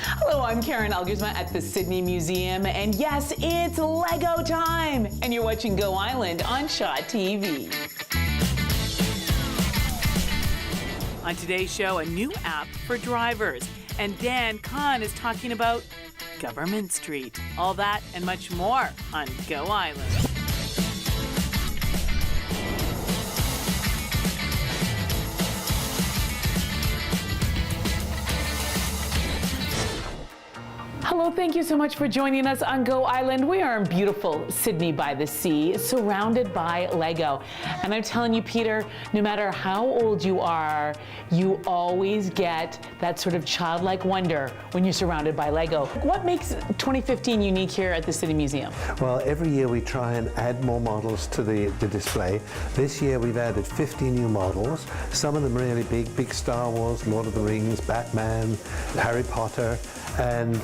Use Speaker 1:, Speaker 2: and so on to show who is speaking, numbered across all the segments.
Speaker 1: Hello, I'm Karen Elgersma at the Sidney Museum, and yes, it's Lego time! And you're watching Go Island on ShawTV. On today's show, a new app for drivers, and Dan Kahn is talking about Government Street. All that and much more on Go Island. Hello, thank you so much for joining us on Go Island. We are in beautiful Sydney by the Sea, surrounded by Lego. And I'm telling you, Peter, no matter how old you are, you always get that sort of childlike wonder when you're surrounded by Lego. What makes 2015 unique here at the Sydney Museum?
Speaker 2: Well, every year we try and add more models to the display. This year we've added 50 new models. Some of them really big Star Wars, Lord of the Rings, Batman, Harry Potter, and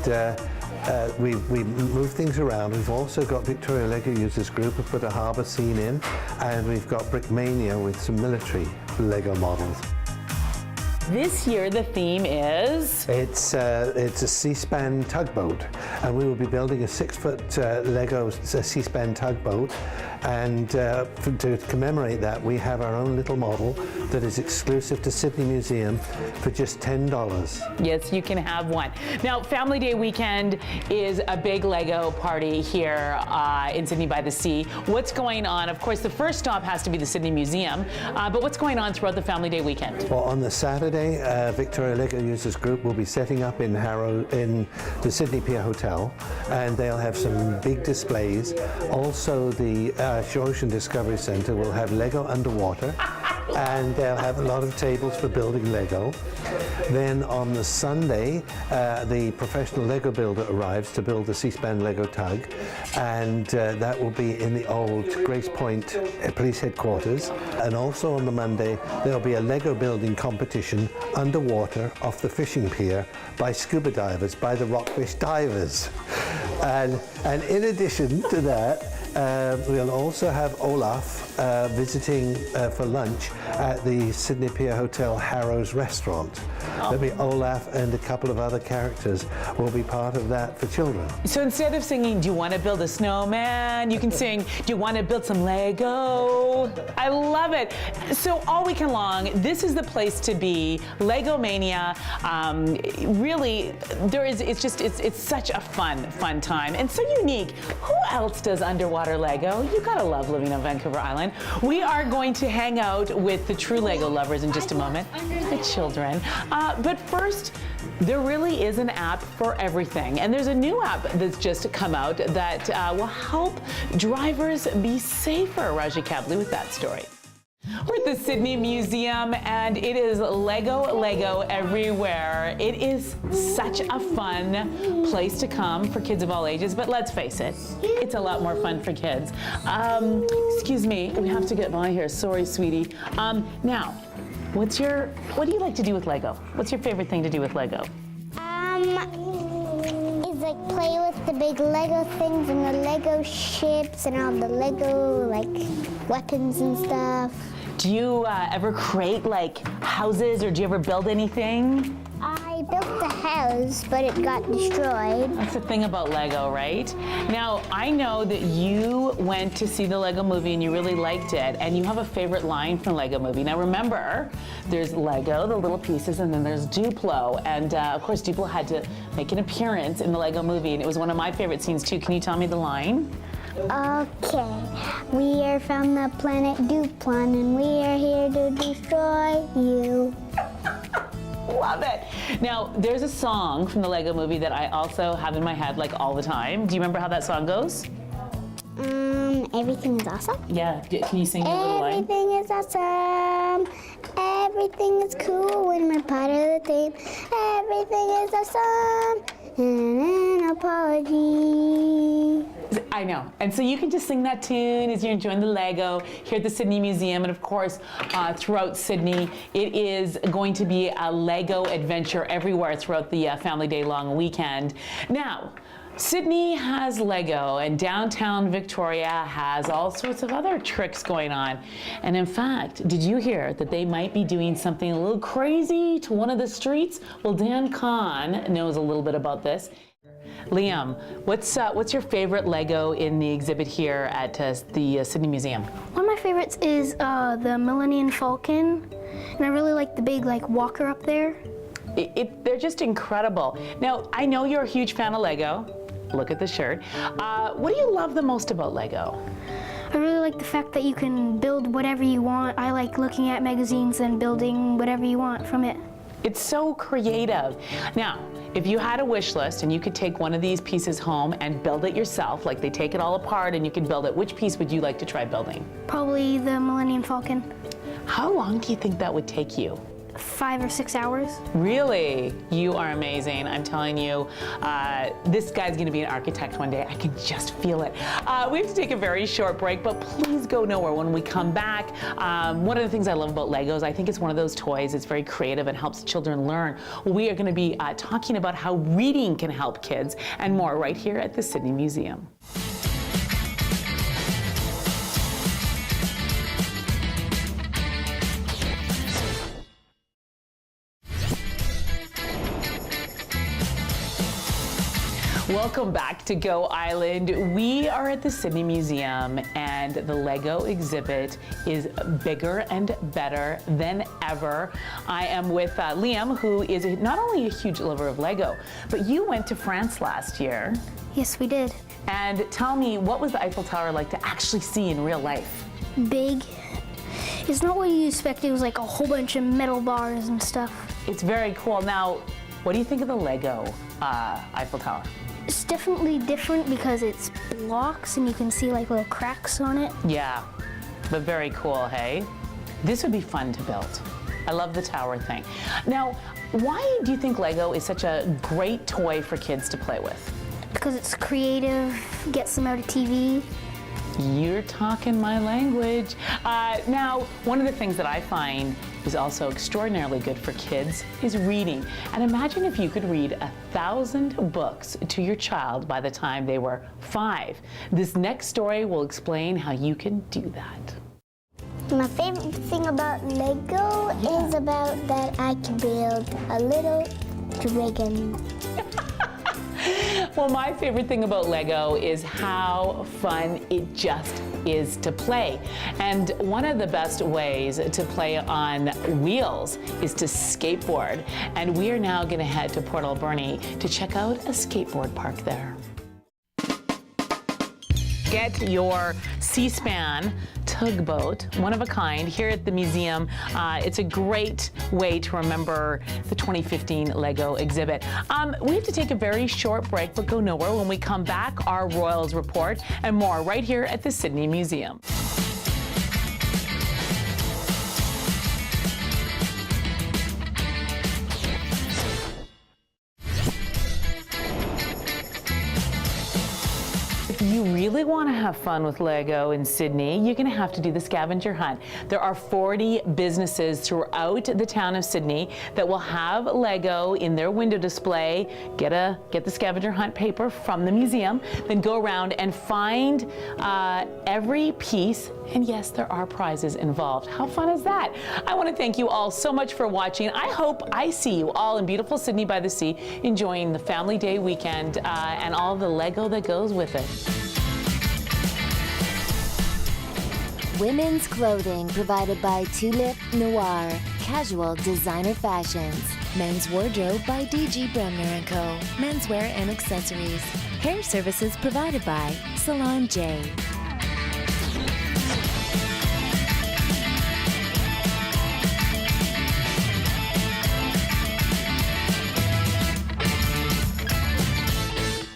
Speaker 2: we've moved things around. We've also got Victoria Lego Users Group who put a harbour scene in, and we've got Brickmania with some military Lego models.
Speaker 1: This year the theme is?
Speaker 2: It's a C-SPAN tugboat, and we will be building a 6-foot Lego C-SPAN tugboat, and to commemorate that we have our own little model that is exclusive to Sidney Museum for just $10.
Speaker 1: Yes, you can have one. Now, Family Day weekend is a big Lego party here in Sydney by the Sea. What's going on? Of course, the first stop has to be the Sydney Museum, but what's going on throughout the Family Day weekend?
Speaker 2: Well, on the Saturday, Victoria Lego Users Group will be setting up in the Sydney Pier Hotel, and they'll have some big displays. Also, the Ocean Discovery Centre will have Lego underwater, and they'll have a lot of tables for building Lego. Then on the Sunday, the professional Lego builder arrives to build the C-SPAN Lego tug, and that will be in the old Grace Point Police Headquarters. And also on the Monday, there'll be a Lego building competition underwater off the fishing pier by scuba divers, by the Rockfish Divers. And in addition to that, we'll also have Olaf visiting for lunch at the Sydney Pier Hotel Harrow's restaurant. There'll be Olaf and a couple of other characters will be part of that for children.
Speaker 1: So instead of singing, do you want to build a snowman? You can sing, do you want to build some Lego? I love it. So all weekend long, this is the place to be. Lego Mania. Really, it's such a fun time and so unique. Who else does underwater Lego? You gotta love living on Vancouver Island. We are going to hang out with the true Lego lovers in just a moment, the children. But first, there really is an app for everything. And there's a new app that's just come out that will help drivers be safer. Raja Kabli with that story. We're at the Sydney Museum, and it is Lego everywhere. It is such a fun place to come for kids of all ages, but let's face it, it's a lot more fun for kids. Excuse me, we have to get by here. Sorry, sweetie. Now, what do you like to do with Lego? What's your favorite thing to do with Lego?
Speaker 3: Is like play with the big Lego things and the Lego ships and all the Lego like weapons and stuff.
Speaker 1: Do you ever create like houses, or do you ever build anything?
Speaker 3: I built the house, but it got destroyed.
Speaker 1: That's the thing about Lego, right? Now, I know that you went to see the Lego movie and you really liked it, and you have a favorite line from the Lego movie. Now remember, there's Lego, the little pieces, and then there's Duplo. And of course, Duplo had to make an appearance in the Lego movie, and it was one of my favorite scenes too. Can you tell me the line?
Speaker 3: Okay, we are from the planet Duplon, and we are here to destroy you.
Speaker 1: Love it. Now, there's a song from the Lego movie that I also have in my head like all the time. Do you remember how that song goes?
Speaker 3: Everything is awesome?
Speaker 1: Yeah, can you sing a little line?
Speaker 3: Everything is awesome. Everything is cool when we're part of the team. Everything is awesome. And an apology.
Speaker 1: I know. And so you can just sing that tune as you're enjoying the Lego here at the Sydney Museum. And of course, throughout Sydney, it is going to be a Lego adventure everywhere throughout the Family Day long weekend. Now, Sydney has Lego, and downtown Victoria has all sorts of other tricks going on. And in fact, did you hear that they might be doing something a little crazy to one of the streets? Well, Dan Kahn knows a little bit about this. Liam, what's your favorite Lego in the exhibit here at the Sidney Museum?
Speaker 4: One of my favorites is the Millennium Falcon, and I really like the big walker up there.
Speaker 1: They're just incredible. Now, I know you're a huge fan of Lego. Look at the shirt. What do you love the most about Lego?
Speaker 4: I really like the fact that you can build whatever you want. I like looking at magazines and building whatever you want from it.
Speaker 1: It's so creative. Now, if you had a wish list and you could take one of these pieces home and build it yourself, like they take it all apart and you can build it, which piece would you like to try building?
Speaker 4: Probably the Millennium Falcon.
Speaker 1: How long do you think that would take you?
Speaker 4: 5 or 6 hours.
Speaker 1: Really? You are amazing. I'm telling you, this guy's going to be an architect one day. I can just feel it. We have to take a very short break, but please go nowhere. When we come back, one of the things I love about Legos, I think it's one of those toys. It's very creative and helps children learn. We are going to be talking about how reading can help kids and more right here at the Sidney Museum. Welcome back to Go Island. We are at the Sidney Museum and the Lego exhibit is bigger and better than ever. I am with Liam, who is not only a huge lover of Lego, but you went to France last year.
Speaker 4: Yes, we did.
Speaker 1: And tell me, what was the Eiffel Tower like to actually see in real life?
Speaker 4: Big. It's not what you expect. It was like a whole bunch of metal bars and stuff.
Speaker 1: It's very cool. Now, what do you think of the Lego Eiffel Tower?
Speaker 4: It's definitely different because it's blocks and you can see like little cracks on it.
Speaker 1: Yeah, but very cool, hey? This would be fun to build. I love the tower thing. Now, why do you think Lego is such a great toy for kids to play with?
Speaker 4: Because it's creative, gets them out of TV.
Speaker 1: You're talking my language. Now, one of the things that I find is also extraordinarily good for kids is reading. And imagine if you could read 1,000 books to your child by the time they were 5. This next story will explain how you can do that.
Speaker 3: My favorite thing about Lego is about that I can build a little dragon.
Speaker 1: Well, my favorite thing about Lego is how fun it just is to play. And one of the best ways to play on wheels is to skateboard. And we are now going to head to Port Alberni to check out a skateboard park there. Get your C-SPAN tugboat, one of a kind, here at the museum. It's a great way to remember the 2015 Lego exhibit. We have to take a very short break, but go nowhere. When we come back, our Royals report and more right here at the Sidney Museum. If you really want to have fun with Lego in Sydney, you're going to have to do the scavenger hunt. There are 40 businesses throughout the town of Sydney that will have Lego in their window display. Get the scavenger hunt paper from the museum, then go around and find every piece. And yes, there are prizes involved. How fun is that? I want to thank you all so much for watching. I hope I see you all in beautiful Sydney by the Sea, enjoying the Family Day weekend and all the Lego that goes with it.
Speaker 5: Women's clothing provided by Tulip Noir, casual designer fashions. Men's wardrobe by DG Bremner & Co. Menswear and accessories. Hair services provided by Salon J.